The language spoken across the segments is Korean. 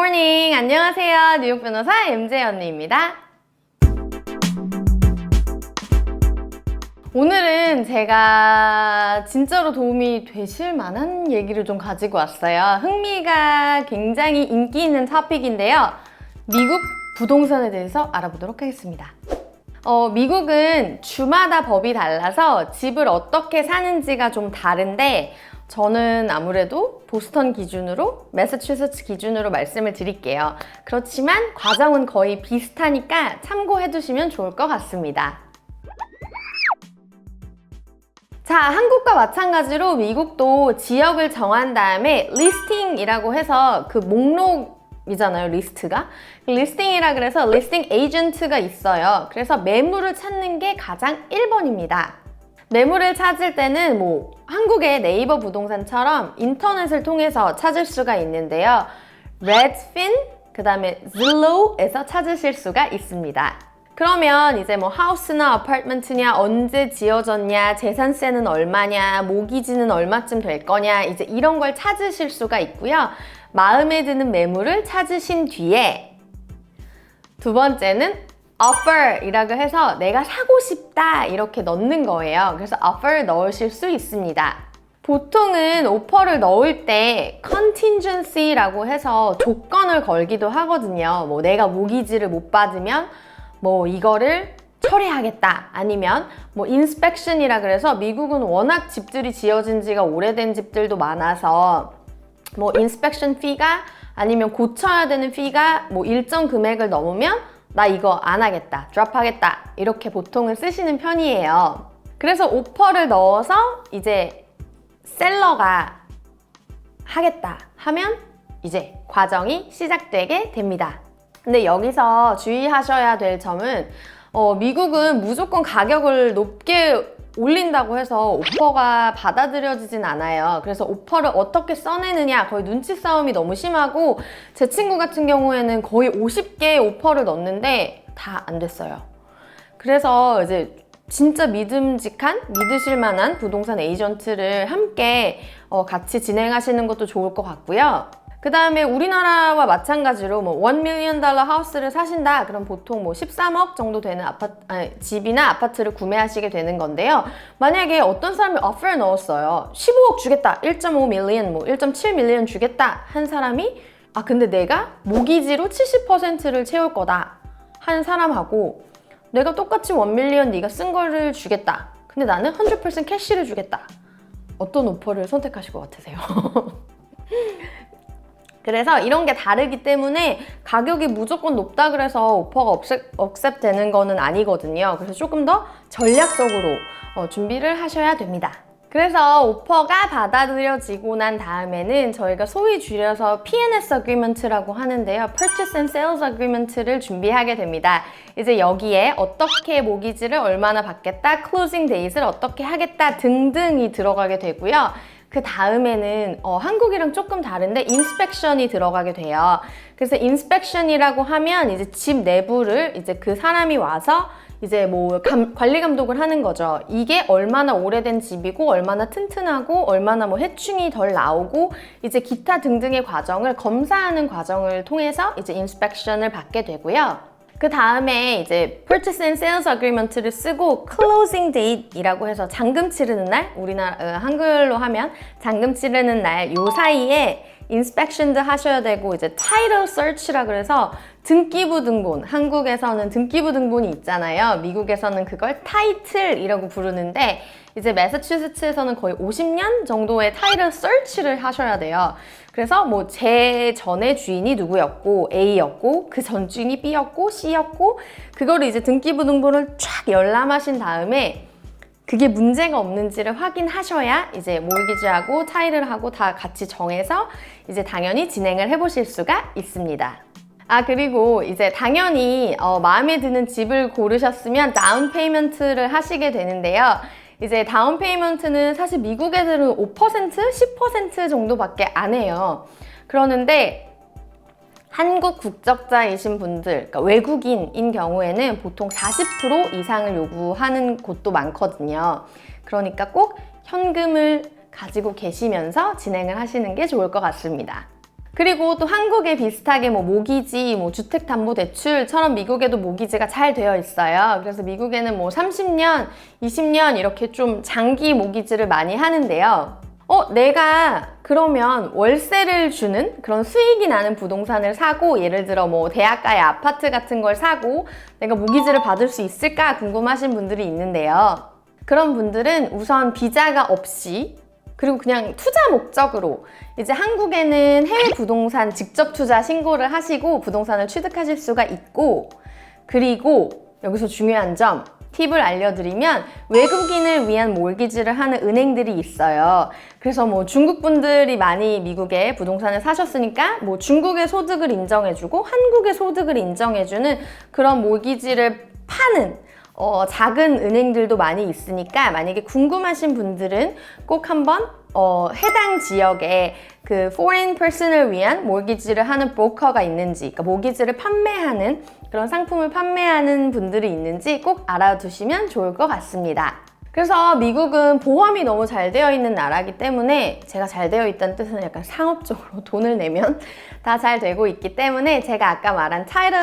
굿모닝! 안녕하세요. 뉴욕 변호사 MJ 언니입니다. 오늘은 제가 진짜로 도움이 되실 만한 얘기를 좀 가지고 왔어요. 흥미가 굉장히 인기 있는 토픽인데요. 미국 부동산에 대해서 알아보도록 하겠습니다. 미국은 주마다 법이 달라서 집을 어떻게 사는지가 좀 다른데 저는 아무래도 보스턴 기준으로, 매사추세츠 기준으로 말씀을 드릴게요. 그렇지만 과정은 거의 비슷하니까 참고해 두시면 좋을 것 같습니다. 자, 한국과 마찬가지로 미국도 지역을 정한 다음에 리스팅이라고 해서 그 목록이잖아요, 리스트가. 리스팅이라 그래서 리스팅 에이전트가 있어요. 그래서 매물을 찾는 게 가장 1번입니다. 매물을 찾을 때는 한국의 네이버 부동산처럼 인터넷을 통해서 찾을 수가 있는데요. 레드핀, 그 다음에 질로우에서 찾으실 수가 있습니다. 그러면 이제 하우스나 아파트먼트냐, 언제 지어졌냐, 재산세는 얼마냐, 모기지는 얼마쯤 될 거냐, 이제 이런 걸 찾으실 수가 있고요. 마음에 드는 매물을 찾으신 뒤에 두 번째는 offer이라고 해서 내가 사고 싶다 이렇게 넣는 거예요. 그래서 offer 넣으실 수 있습니다. 보통은 오퍼를 넣을 때 contingency라고 해서 조건을 걸기도 하거든요. 내가 모기지를 못 받으면 이거를 철회하겠다. 아니면 inspection이라 그래서 미국은 워낙 집들이 지어진 지가 오래된 집들도 많아서 inspection fee가 아니면 고쳐야 되는 fee가 일정 금액을 넘으면 나 이거 안 하겠다, 드롭하겠다 이렇게 보통은 쓰시는 편이에요. 그래서 오퍼를 넣어서 이제 셀러가 하겠다 하면 이제 과정이 시작되게 됩니다. 근데 여기서 주의하셔야 될 점은 미국은 무조건 가격을 높게 올린다고 해서 오퍼가 받아들여지진 않아요. 그래서 오퍼를 어떻게 써내느냐 거의 눈치 싸움이 너무 심하고 제 친구 같은 경우에는 거의 50개 오퍼를 넣었는데 다 안 됐어요. 그래서 이제 진짜 믿으실 만한 부동산 에이전트를 함께 같이 진행하시는 것도 좋을 것 같고요. 그 다음에 우리나라와 마찬가지로 $1 million 하우스를 사신다. 그럼 보통 13억 정도 되는 집이나 아파트를 구매하시게 되는 건데요. 만약에 어떤 사람이 offer 넣었어요. 15억 주겠다. 1.5 million, 1.7 million 주겠다. 한 사람이 근데 내가 모기지로 70%를 채울 거다. 한 사람하고 내가 똑같이 1 million 네가 쓴 거를 주겠다. 근데 나는 100% 캐시를 주겠다. 어떤 오퍼를 선택하실 것 같으세요? 그래서 이런 게 다르기 때문에 가격이 무조건 높다 그래서 오퍼가 억셉 되는 거는 아니거든요. 그래서 조금 더 전략적으로 준비를 하셔야 됩니다. 그래서 오퍼가 받아들여지고 난 다음에는 저희가 소위 줄여서 P&S Agreement라고 하는데요. Purchase and Sales Agreement를 준비하게 됩니다. 이제 여기에 어떻게 모기지를 얼마나 받겠다, Closing Date을 어떻게 하겠다 등등이 들어가게 되고요. 그 다음에는 한국이랑 조금 다른데 인스펙션이 들어가게 돼요. 그래서 인스펙션이라고 하면 이제 집 내부를 이제 그 사람이 와서 이제 관리 감독을 하는 거죠. 이게 얼마나 오래된 집이고 얼마나 튼튼하고 얼마나 해충이 덜 나오고 이제 기타 등등의 과정을 검사하는 과정을 통해서 이제 인스펙션을 받게 되고요. 그 다음에 이제 Purchase and Sales Agreement를 쓰고 Closing Date이라고 해서 잔금 치르는 날, 한글로 하면 잔금 치르는 날 요 사이에 인스펙션도 하셔야 되고 이제 Title Search라 그래서 등기부 등본, 한국에서는 등기부 등본이 있잖아요. 미국에서는 그걸 타이틀이라고 부르는데 이제 매사추세츠에서는 거의 50년 정도의 타이틀 서치를 하셔야 돼요. 그래서 제 전에 주인이 누구였고 A였고 그 전 주인이 B였고 C였고 그거를 이제 등기부 등본을 쫙 열람하신 다음에 그게 문제가 없는지를 확인하셔야 이제 모기지하고 타이틀하고 다 같이 정해서 이제 당연히 진행을 해보실 수가 있습니다. 그리고 이제 당연히 마음에 드는 집을 고르셨으면 다운 페이먼트를 하시게 되는데요. 이제 다운 페이먼트는 사실 미국 애들은 5%, 10% 정도밖에 안 해요. 그러는데 한국 국적자이신 분들, 그러니까 외국인인 경우에는 보통 40% 이상을 요구하는 곳도 많거든요. 그러니까 꼭 현금을 가지고 계시면서 진행을 하시는 게 좋을 것 같습니다. 그리고 또 한국에 비슷하게 뭐 모기지, 뭐 주택담보대출처럼 미국에도 모기지가 잘 되어 있어요. 그래서 미국에는 뭐 30년, 20년 이렇게 좀 장기 모기지를 많이 하는데요. 내가 그러면 월세를 주는 그런 수익이 나는 부동산을 사고, 예를 들어 뭐 대학가의 아파트 같은 걸 사고 내가 모기지를 받을 수 있을까 궁금하신 분들이 있는데요. 그런 분들은 우선 비자가 없이, 그리고 그냥 투자 목적으로 이제 한국에는 해외 부동산 직접 투자 신고를 하시고 부동산을 취득하실 수가 있고, 그리고 여기서 중요한 점 팁을 알려드리면 외국인을 위한 몰기지를 하는 은행들이 있어요. 그래서 뭐 중국 분들이 많이 미국에 부동산을 사셨으니까 뭐 중국의 소득을 인정해주고 한국의 소득을 인정해주는 그런 몰기지를 파는 작은 은행들도 많이 있으니까 만약에 궁금하신 분들은 꼭 한번 해당 지역에 그 foreign person을 위한 모기지를 하는 브로커가 있는지, 그러니까 모기지를 판매하는 그런 상품을 판매하는 분들이 있는지 꼭 알아두시면 좋을 것 같습니다. 그래서 미국은 보험이 너무 잘 되어 있는 나라이기 때문에, 제가 잘 되어 있다는 뜻은 약간 상업적으로 돈을 내면 다 잘 되고 있기 때문에 제가 아까 말한 타이틀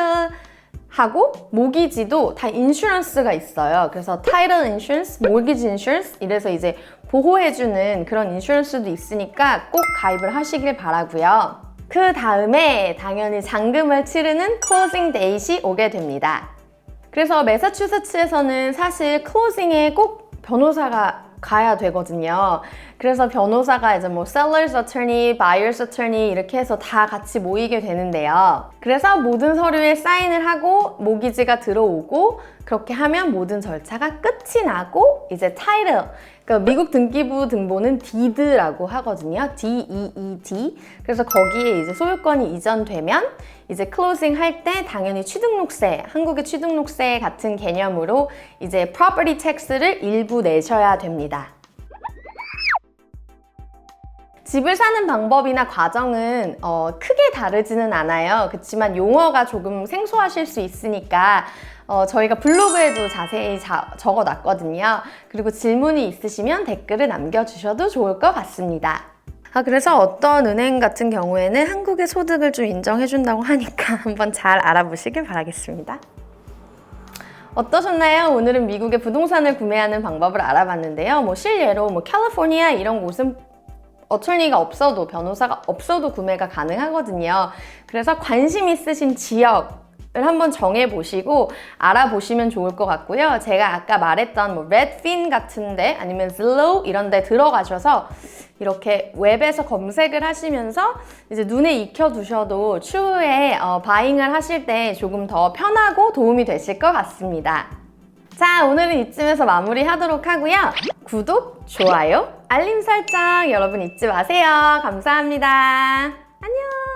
하고 모기지도 다 인슈런스가 있어요. 그래서 타이틀 인슈런스, 모기지 인슈런스 이래서 이제 보호해주는 그런 인슈런스도 있으니까 꼭 가입을 하시길 바라고요. 그 다음에 당연히 잔금을 치르는 클로징 데이시 오게 됩니다. 그래서 매사추세츠에서는 사실 클로징에 꼭 변호사가 가야 되거든요. 그래서 변호사가 이제 뭐 seller's attorney, buyer's attorney 이렇게 해서 다 같이 모이게 되는데요. 그래서 모든 서류에 사인을 하고 모기지가 들어오고, 그렇게 하면 모든 절차가 끝이 나고 이제 타이틀, 그러니까 미국 등기부 등본은 deed라고 하거든요. D-E-E-D. 그래서 거기에 이제 소유권이 이전되면 이제 클로징 할 때 당연히 취등록세, 한국의 취등록세 같은 개념으로 이제 property tax를 일부 내셔야 됩니다. 집을 사는 방법이나 과정은 크게 다르지는 않아요. 그렇지만 용어가 조금 생소하실 수 있으니까 저희가 블로그에도 자세히 적어놨거든요. 그리고 질문이 있으시면 댓글을 남겨주셔도 좋을 것 같습니다. 그래서 어떤 은행 같은 경우에는 한국의 소득을 좀 인정해준다고 하니까 한번 잘 알아보시길 바라겠습니다. 어떠셨나요? 오늘은 미국의 부동산을 구매하는 방법을 알아봤는데요. 뭐 실례로 뭐 캘리포니아 이런 곳은 어torney가 없어도, 변호사가 없어도 구매가 가능하거든요. 그래서 관심 있으신 지역을 한번 정해보시고 알아보시면 좋을 것 같고요. 제가 아까 말했던 뭐 Redfin 같은데 아니면 Zillow 이런 데 들어가셔서 이렇게 웹에서 검색을 하시면서 이제 눈에 익혀두셔도 추후에 바잉을 하실 때 조금 더 편하고 도움이 되실 것 같습니다. 자, 오늘은 이쯤에서 마무리하도록 하고요. 구독, 좋아요, 알림 설정 여러분 잊지 마세요. 감사합니다. 안녕!